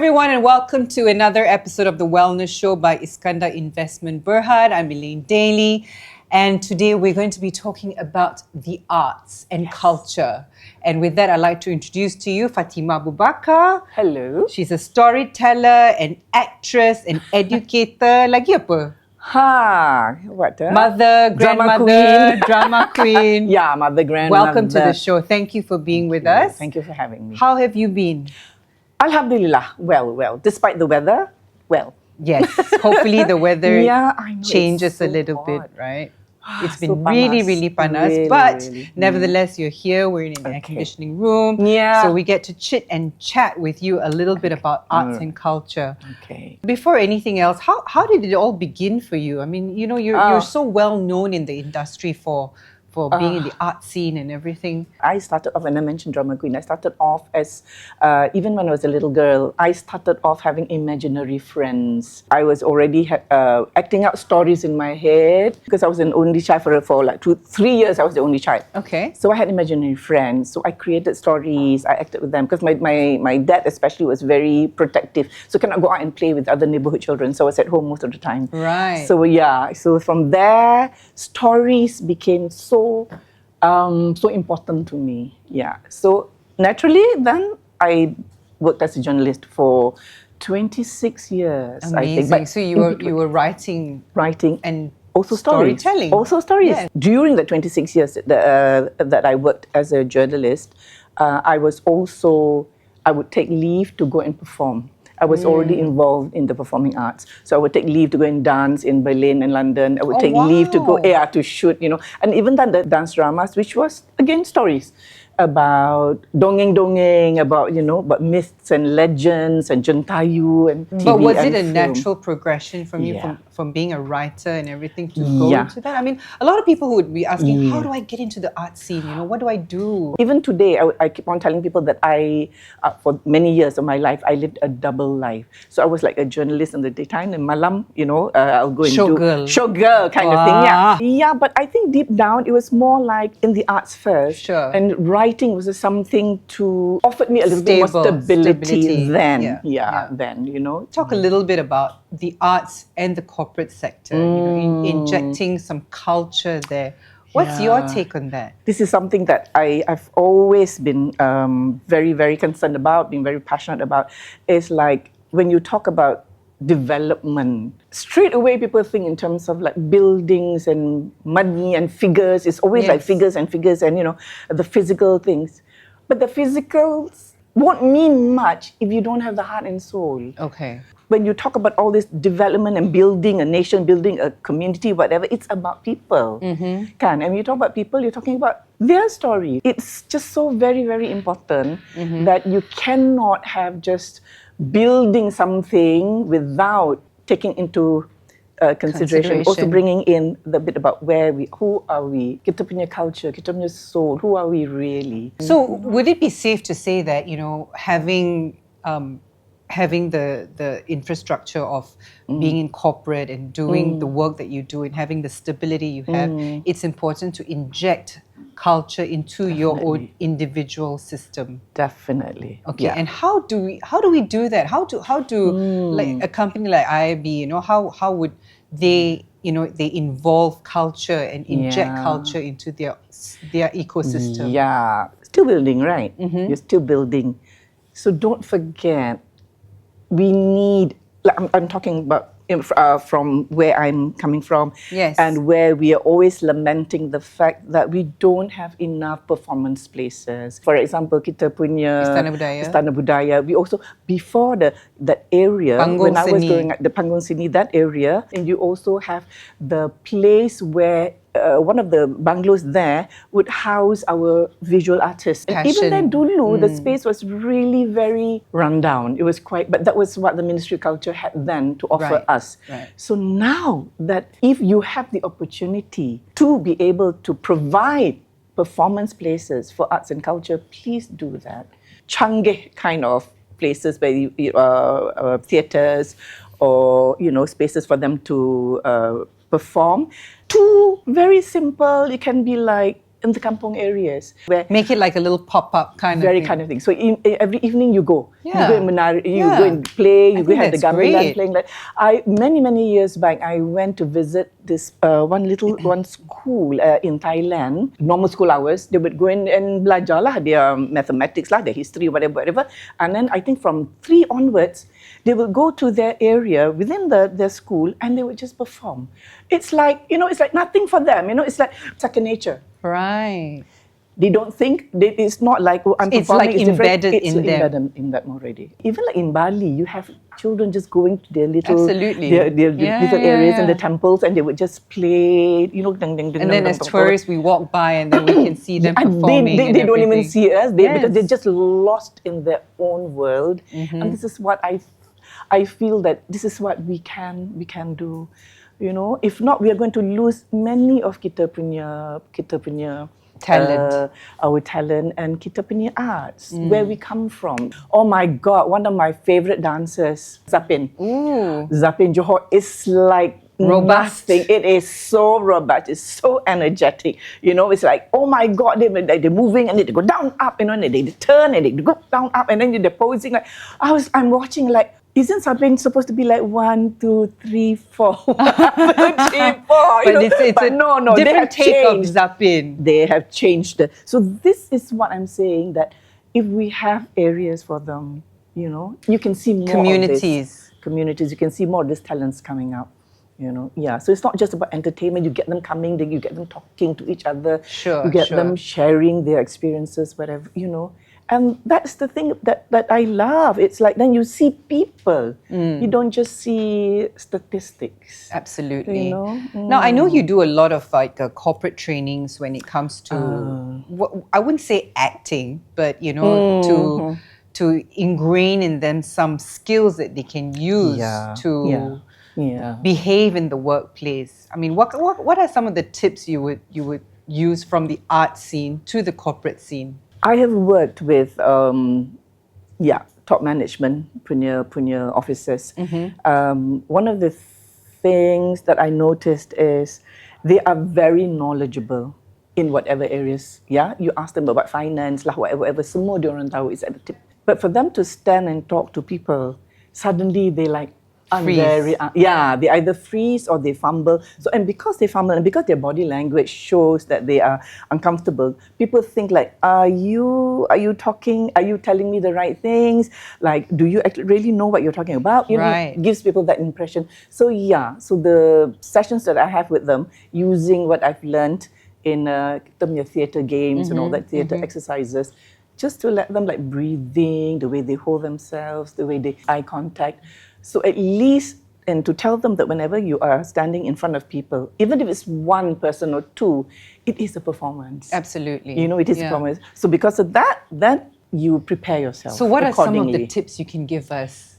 everyone, and welcome to another episode of The Wellness Show by Iskandar Investment Berhad. I'm Elaine Daly, and today we're going to be talking about the arts and culture. And with that, I'd like to introduce to you Fatimah Bakar. Hello. She's a storyteller, an actress, an educator. Lagi apa? What? Mother, grandmother, drama queen. Yeah, mother, grandmother. Welcome to the show. Thank you for being with us. Thank you for having me. How have you been? Alhamdulillah. Well. Despite the weather, well. Yes. Hopefully the weather I know, changes so a little hot. bit, right? It's So been panas. really panas, Really, but really. nevertheless, you're here. We're in an air conditioning room, Yeah. so we get to chit and chat with you a little bit about arts and culture. Okay. Before anything else, how did it all begin for you? I mean, you know, you're so well known in the industry for being in the art scene and everything. I started off, when I mentioned drama queen, I started off as, even when I was a little girl, I started off having imaginary friends. I was already acting out stories in my head because I was an only child for like 3 years. I was the only child. Okay. So I had imaginary friends. So I created stories. I acted with them because my dad especially was very protective. So cannot go out and play with other neighborhood children. So I was at home most of the time. Right. So yeah. So from there, stories became so important to me. Yeah. So naturally, then I worked as a journalist for 26 years. Amazing. I think. But so you were writing and also storytelling. Also stories. Yes. During the 26 years that I worked as a journalist, I would take leave to go and perform. I was already involved in the performing arts. So I would take leave to go and dance in Berlin and London. I would take leave to go to shoot, and even done the dance dramas, which was, again, stories about dongeng-dongeng, about myths and legends and Jentayu and TV. But was it a film. natural progression from you Yeah. from being a writer and everything to go into that? I mean, a lot of people would be asking, how do I get into the art scene? What do I do? Even today, I keep on telling people that for many years of my life, I lived a double life. So I was like a journalist in the daytime, and malam, I'll go and showgirl kind of thing. Yeah, but I think deep down, it was more like in the arts first. Sure. And writing was something to offered me a little bit more stability then. Then. Talk a little bit about the arts and the corporate sector, injecting some culture there. What's your take on that? This is something that I've always been very, very concerned about, been very passionate about. Is like when you talk about development, straight away people think in terms of like buildings and money and figures. It's always like figures and the physical things. But the physicals won't mean much if you don't have the heart and soul. Okay. When you talk about all this development and building a nation, building a community, whatever, it's about people. And when you talk about people, you're talking about their story. It's just so very, very important that you cannot have just building something without taking into consideration. Also bringing in the bit about who are we, kita punya culture, kita punya soul, who are we really? So would it be safe to say that, having the infrastructure of being in corporate and doing the work that you do and having the stability you have, it's important to inject culture into your own individual system? Definitely. Okay. Yeah. And how do we do that? How do like a company like IIB, how would they they involve culture and inject culture into their ecosystem? Yeah. Still building, right? You're still building. So don't forget, we need, I'm talking about from where I'm coming from, and where we are always lamenting the fact that we don't have enough performance places. For example, kita punya Istana Budaya. We also, before that area, when I was growing up, the Panggung Seni, that area, and you also have the place where one of the bungalows there would house our visual artists. And even then, dulu, the space was really very rundown. It was but that was what the Ministry of Culture had then to offer us. Right. So now that if you have the opportunity to be able to provide performance places for arts and culture, please do that. Canggih kind of places where theatres or spaces for them to perform. To very simple, it can be like in the kampong areas where Make it like a little pop-up kind very of thing. kind of thing. So every evening you go Yeah. and menari, you Yeah. go and play, you I go think have the that's gamelan great. playing. Like many years back, I went to visit this one school in Thailand. Normal school hours, they would go in and belajar lah, their mathematics lah, their history, whatever. And then I think from 3 onwards, they will go to their area within their school and they would just perform. It's like, it's like nothing for them. It's like second nature. Right. They don't think, it's not like, I'm It's performing, like it's different. embedded It's in them. embedded in them already. Even like in Bali, you have children just going to their little, Absolutely. their Yeah, little areas yeah. and the temples, and they would just play, And then as tourists, we walk by and then we can see them and performing. they don't even everything. see us because they're Yes. just lost in their own world. And this is what I feel that this is what we can do. If not, we are going to lose many of kita punya Talent. our talent and kita punya arts, where we come from. Oh my God, one of my favorite dancers, Zapin. Ooh. Zapin Johor is like Robust. nothing. It is so robust. It's so energetic. It's like, oh my God, they're moving and they go down, up, and they turn and they go down, up, and then they're posing. Like I'm watching like, isn't something supposed to be like 1, 2, 3, 4? 1, 2, 3, 4. But no, different they have take changed. of Zapin. They have changed. So this is what I'm saying, that if we have areas for them, you can see more Communities. of this. Communities. You can see more of these talents coming out. Yeah. So it's not just about entertainment. You get them coming, then you get them talking to each other. Sure, You get sure. them sharing their experiences, whatever, And that's the thing that I love. It's like then you see people. You don't just see statistics. Absolutely. You know? Now, I know you do a lot of like corporate trainings when it comes to, I wouldn't say acting, but to ingrain in them some skills that they can use to behave in the workplace. I mean, what are some of the tips you would use from the art scene to the corporate scene? I have worked with top management, punya officers. One of the things that I noticed is they are very knowledgeable in whatever areas. Yeah, you ask them about finance lah, whatever. Semua diorang tahu, is at the tip. But for them to stand and talk to people, suddenly they like. Freeze. They either freeze or they fumble. So, and because they fumble and because their body language shows that they are uncomfortable, people think like, are you talking? Are you telling me the right things? Like, do you really know what you're talking about? Right. It gives people that impression. So so the sessions that I have with them, using what I've learned in theatre games and all that theatre exercises, just to let them like breathing, the way they hold themselves, the way they eye contact. So at least, and to tell them that whenever you are standing in front of people, even if it's one person or two, it is a performance. Absolutely. It is a performance. So because of that, then you prepare yourself. So what are some of the accordingly. tips you can give us?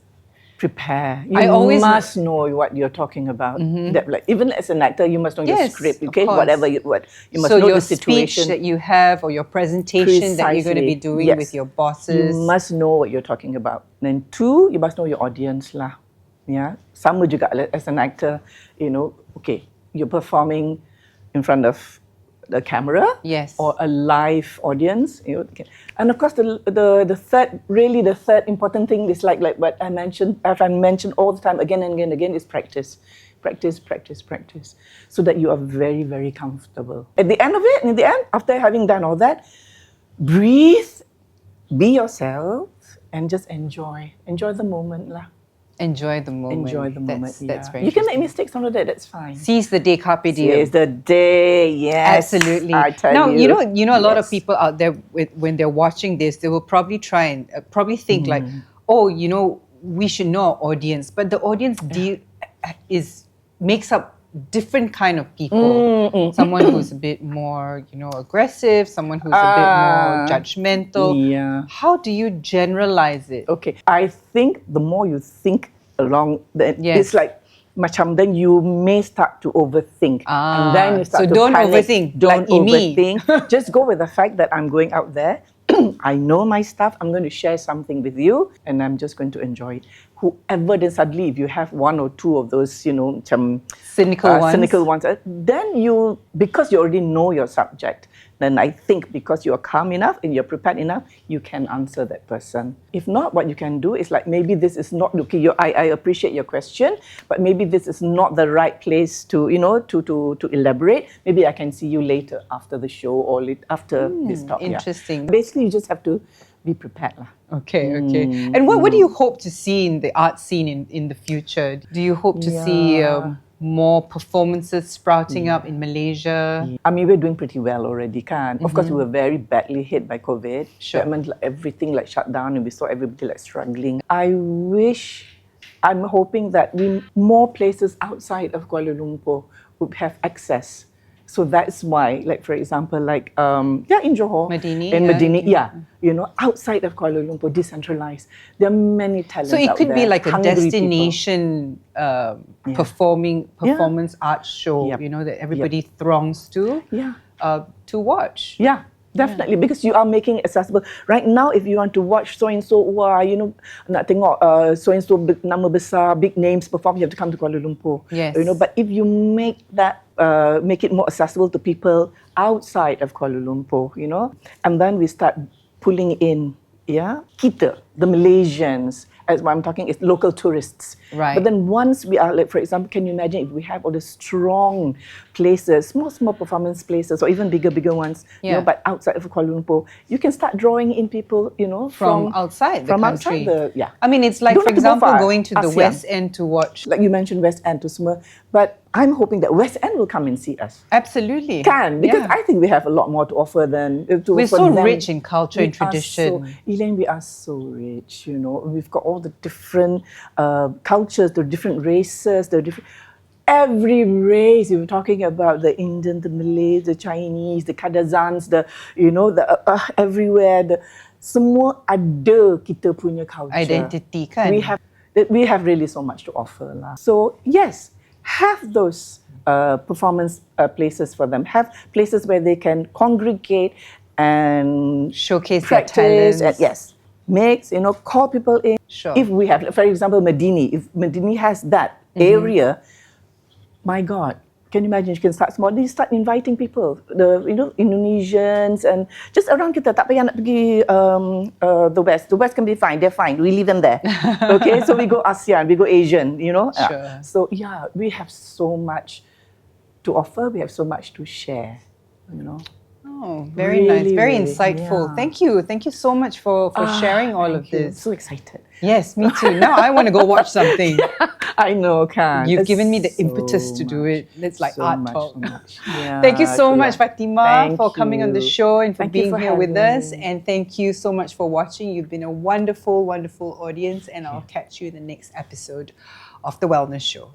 Prepare. You must know what you're talking about. That, like, even as an actor, you must know your script. Okay, whatever you must know the situation. Speech that you have or your presentation that you're going to be doing with your bosses. You must know what you're talking about. Then 2, you must know your audience lah. Yeah, sama juga as an actor. Okay, you're performing in front of the camera, or a live audience, and of course the third important thing is like what I mentioned, all the time, again and again, is practice, so that you are very, very comfortable. At the end of it, after having done all that, breathe, be yourself, and just enjoy the moment lah. Enjoy the moment. That's very. You can make mistakes on the day. That's fine. Seize the day, carpe diem. Seize the day. Yes, absolutely. I tell you. Now, a lot of people out there, when they're watching this, they will probably try and think like, we should know our audience, but the audience makes up different kind of people. Someone who's a bit more, aggressive. Someone who's a bit more judgmental. Yeah. How do you generalize it? Okay, I think the more you think along, it's like, then you may start to overthink, and then you start to don't panic. overthink. Don't like overthink. Just go with the fact that I'm going out there. I know my stuff. I'm going to share something with you, and I'm just going to enjoy it. whoever, then suddenly if you have one or two of those, cynical ones, then because you already know your subject, then I think because you are calm enough and you're prepared enough, you can answer that person. If not, what you can do is like, maybe this is not, okay, I appreciate your question, but maybe this is not the right place to elaborate. Maybe I can see you later after the show or after this talk. Interesting. Yeah. Basically, you just have to be prepared. Okay. And what do you hope to see in the art scene in the future? Do you hope to see more performances sprouting up in Malaysia? I mean, we're doing pretty well already, kan? Of course, we were very badly hit by COVID. Sure. I mean, everything shut down and we saw everybody struggling. I'm hoping that more places outside of Kuala Lumpur would have access. So that's why, for example, in Johor, Medini, outside of Kuala Lumpur, decentralized. There are many talents out there. So it could be like a destination performance art show, that everybody throngs to watch. Yeah. Definitely, because you are making it accessible. Right now, if you want to watch so-and-so, nak tengok so-and-so nama besar, big names perform, you have to come to Kuala Lumpur. Yes. But if you make it more accessible to people outside of Kuala Lumpur, and then we start pulling in, kita, the Malaysians, as I'm talking, is local tourists. Right. But then once we are, for example, can you imagine if we have all the strong places, small performance places, or even bigger ones, but outside of Kuala Lumpur, you can start drawing in people, from outside the country. I mean, it's like, Don't for example, going to the ASEAN. West End to watch. Like you mentioned, West End to semua, but I'm hoping that West End will come and see us. Absolutely. Because I think we have a lot more to offer than we're so rich in culture and tradition. Elaine, we are so rich, We've got all the different cultures, the different races, every race. You were talking about the Indian, the Malay, the Chinese, the Kadazans, everywhere. Semua ada kita punya culture. Identity, kan? We have really so much to offer lah. So yes, have those performance places for them. Have places where they can congregate and showcase practice their talents. Mix, call people in. Sure. If we have, for example, Medini, if Medini has that area, my God, can you imagine? You can start small. They start inviting people, Indonesians and just around kita. Tak payah nak pergi the West. The West can be fine. They're fine. We leave them there. Okay, so we go ASEAN, we go Asian. Sure. So we have so much to offer. We have so much to share. Oh, very nice. Very insightful. Yeah. Thank you so much for sharing all of this. So excited. Yes, me too. Now I want to go watch something. I know, Khan. You've given me the impetus to do it. It's like art talk. So much. Yeah, thank you so much, Fatimah, for Thank coming on the you. show and for Thank you being for here with having us. me. And thank you so much for watching. You've been a wonderful, wonderful audience. And I'll catch you in the next episode of The Wellness Show.